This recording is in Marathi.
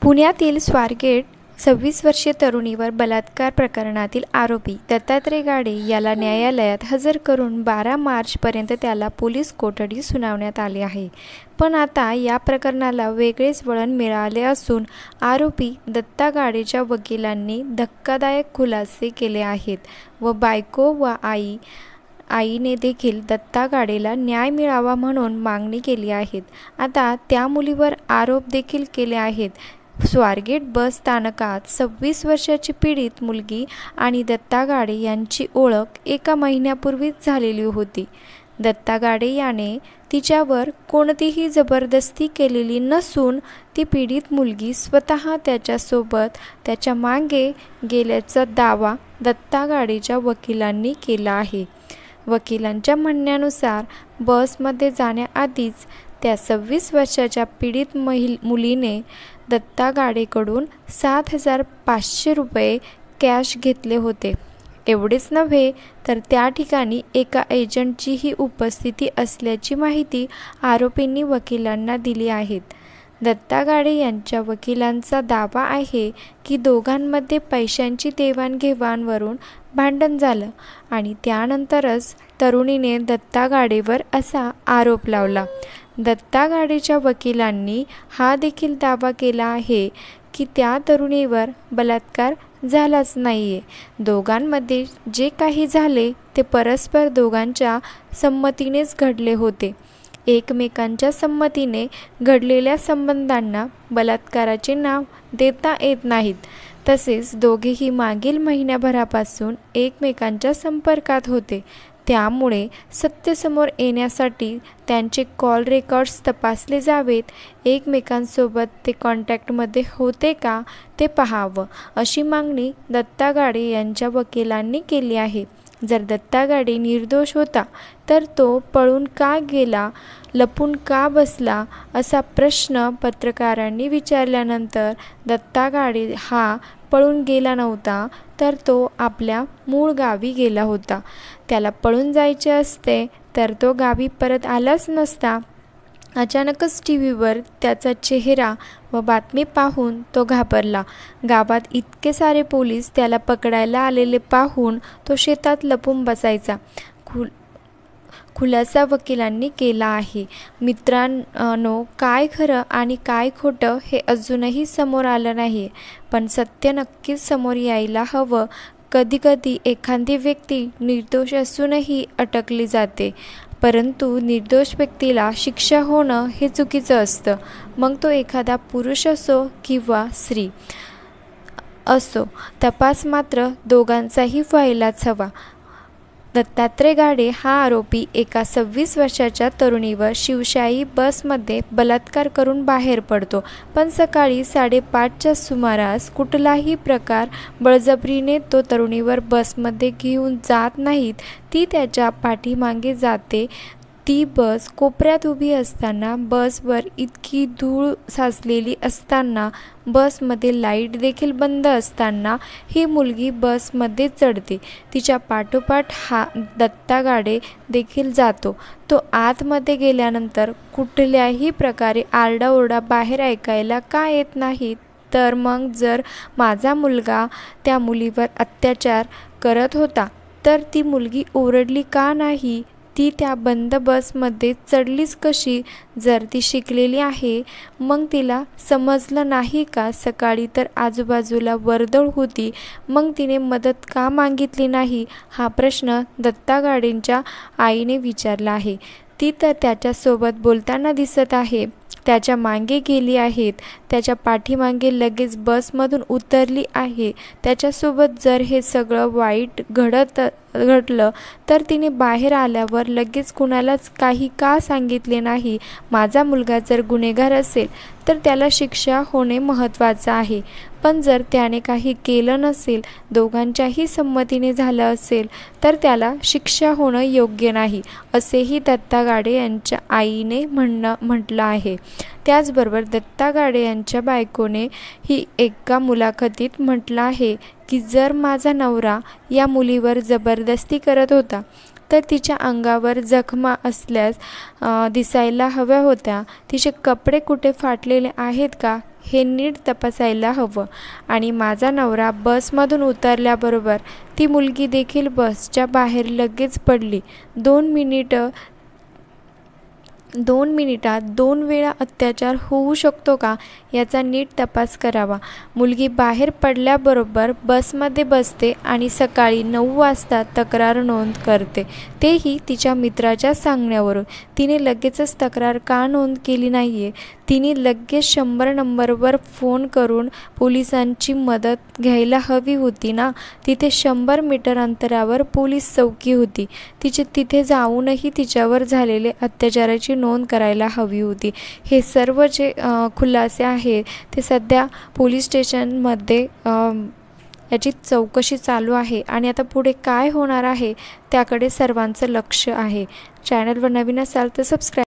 पुण्यातील स्वारगेट 26 वर्षीय तरुणीवर बलात्कार प्रकरणातील आरोपी दत्तात्रय गाडे याला न्यायालयात हजर करून 12 मार्चपर्यंत त्याला पोलीस कोठडी सुनावण्यात आली आहे. पण आता या प्रकरणाला वेगळेच वळण मिळाले असून आरोपी दत्ता गाडेच्या वकिलांनी धक्कादायक खुलासे केले आहेत व बायको व आईने देखील दत्ता गाडेला न्याय मिळावा म्हणून मागणी केली आहे. आता त्या मुलीवर आरोप देखील केले आहेत. स्वारगेट बस स्थानकात 26 वर्षाची पीडित मुलगी आणि दत्ता गाडे यांची ओळख एका महिन्यापूर्वीच झालेली होती. दत्ता गाडे याने तिच्यावर कोणतीही जबरदस्ती केलेली नसून ती पीडित मुलगी स्वतः त्याच्यासोबत त्याच्या मागे गेल्याचा दावा दत्ता गाडेच्या वकिलांनी केला आहे. वकिलांच्या म्हणण्यानुसार बसमध्ये जाण्याआधीच त्या 26 वर्षाच्या पीडित मुलीने दत्ता गाडेकडून 7,500 रुपये कॅश घेतले होते. एवढेच नव्हे तर त्या ठिकाणी एका एजंटचीही उपस्थिती असल्याची माहिती आरोपींनी वकिलांना दिली आहे. दत्ता गाडे यांच्या वकिलांचा दावा आहे की दोघांमध्ये पैशांची देवाणघेवाणवरून भांडण झालं आणि त्यानंतरच तरुणीने दत्ता गाडेवर असा आरोप लावला. दत्ता गाडेच्या वकिलांनी हा देखील दावा केला आहे की त्या तरुणीवर बलात्कार झालाच नाहीये. दोघांमध्ये जे काही झाले ते परस्पर दोघांच्या संमतीनेच घडले होते. एकमेकांच्या संमतीने घडलेल्या संबंधांना बलात्काराचे नाव देता येत नाहीत. तसेच दोघेही मागील महिन्याभरापासून एकमेकांच्या संपर्कात होते. त्यामुळे सत्य समोर येण्यासाठी त्यांचे कॉल रेकॉर्ड्स तपासले जावेत. एकमेकांसोबत ते कॉन्टॅक्टमध्ये होते का ते पाहावं अशी मागणी दत्ता गाडे यांच्या वकिलांनी केली आहे. जर दत्ता गाडे निर्दोष होता तर तो पळून का गेला, लपून का बसला असा प्रश्न पत्रकारांनी विचारल्यानंतर दत्ता गाडे हा पळून गेला नव्हता तर तो आपल्या मूळ गावी गेला होता. त्याला पळून जायचे असते तर तो गावी परत आलाच नसता. अचानकच टीव्हीवर त्याचा चेहरा व बातमी पाहून तो घाबरला. गावात इतके सारे पोलीस त्याला पकडायला आलेले पाहून तो शेतात लपून बसायचा. खुलासा वकिलांनी केला आहे. मित्रांनो, काय खरं आणि काय खोटं हे अजूनही समोर आलं नाही, पण सत्य नक्कीच समोर यायला हवं. कधीकधी एखादी व्यक्ती निर्दोष असूनही अटकली जाते, परंतु निर्दोष व्यक्तीला शिक्षा होणं हे चुकीचं असतं. मग तो एखादा पुरुष असो किंवा स्त्री असो, तपास मात्र दोघांचाही व्हायलाच हवा. दत्तात्रय गाडे हा आरोपी एका 26 वर्षाच्या तरुणीवर शिवशाही बसमध्ये बलात्कार करून बाहेर पडतो. पण सकाळी 5:30च्या सुमारास कुठलाही प्रकार बळजबरीने तो तरुणीवर बसमध्ये घेऊन जात नाहीत. ती त्याच्या पाठीमागे जाते. ती बस कोपऱ्यात उभी असताना, बसवर इतकी धूळ साचलेली असताना, बसमध्ये लाईट देखील बंद असताना ही मुलगी बसमध्ये चढते. तिच्या पाठोपाठ हा दत्ता गाडे देखील जातो. तो आतमध्ये गेल्यानंतर कुठल्याही प्रकारे आरडाओरडा बाहेर ऐकायला का येत नाही? तर मग जर माझा मुलगा त्या मुलीवर अत्याचार करत होता तर ती मुलगी ओरडली का नाही? ती त्या बंद बसमध्ये चढलीच कशी? जर ती शिकलेली आहे मग तिला समजलं नाही का? सकाळी तर आजूबाजूला वर्दळ होती, मग तिने मदत का मागितली नाही? हा प्रश्न दत्ता गाडेंच्या आईने विचारला आहे. ती तर त्याच्यासोबत बोलताना दिसत आहे, त्याच्या मागे गेली आहेत, त्याच्या पाठीमागे लगेच बसमधून उतरली आहे. त्याच्यासोबत जर हे सगळं वाईट घडलं तर तिने बाहेर आल्यावर लगेच कुणालाच काही का सांगितले नाही? माझा मुलगा जर गुन्हेगार असेल तर त्याला शिक्षा होणे महत्त्वाचं आहे, पण जर त्याने काही केलं नसेल, दोघांच्याही संमतीने झालं असेल तर त्याला शिक्षा होणं योग्य नाही, असेही दत्ता गाडे यांच्या आईने म्हटलं आहे. त्याचबरोबर दत्ता गाडे यांच्या बायकोने ही एका मुलाखतीत म्हटलं आहे की जर माझा नवरा या मुलीवर जबरदस्ती करत होता तर तिच्या अंगावर जखमा असल्यास दिसायला हव्या होत्या. तिचे कपडे कुठे फाटलेले आहेत का हे नीट तपासायला हवं. आणि माझा नवरा बसमधून उतरल्याबरोबर ती मुलगी देखील बसच्या बाहेर लगेच पडली. 2 मिनिटात 2 वेळा अत्याचार होऊ शकतो का याचा नीट तपास करावा. मुलगी बाहेर पडल्याबरोबर बसमध्ये बसते आणि सकाळी 9 वाजता तक्रार नोंद करते, तेही तिच्या मित्राच्या सांगण्यावरून. तिने लगेचच तक्रार का नोंद केली नाहीये? तिने लगेच 100 नंबरवर फोन करून पोलिसांची मदत घ्यायला हवी होती ना. तिथे 100 मीटर अंतरावर पोलीस चौकी होती. तिथे जाऊनही तिच्यावर झालेले अत्याचाराची नोंद करायला हवी होती. हे सर्व जे खुलासे आहेत ते सध्या पोलीस स्टेशनमध्ये याची चौकशी चालू आहे आणि आता पुढे काय होणार आहे त्याकडे सर्वांचं लक्ष आहे. चॅनलवर नवीन असाल तर सबस्क्राईब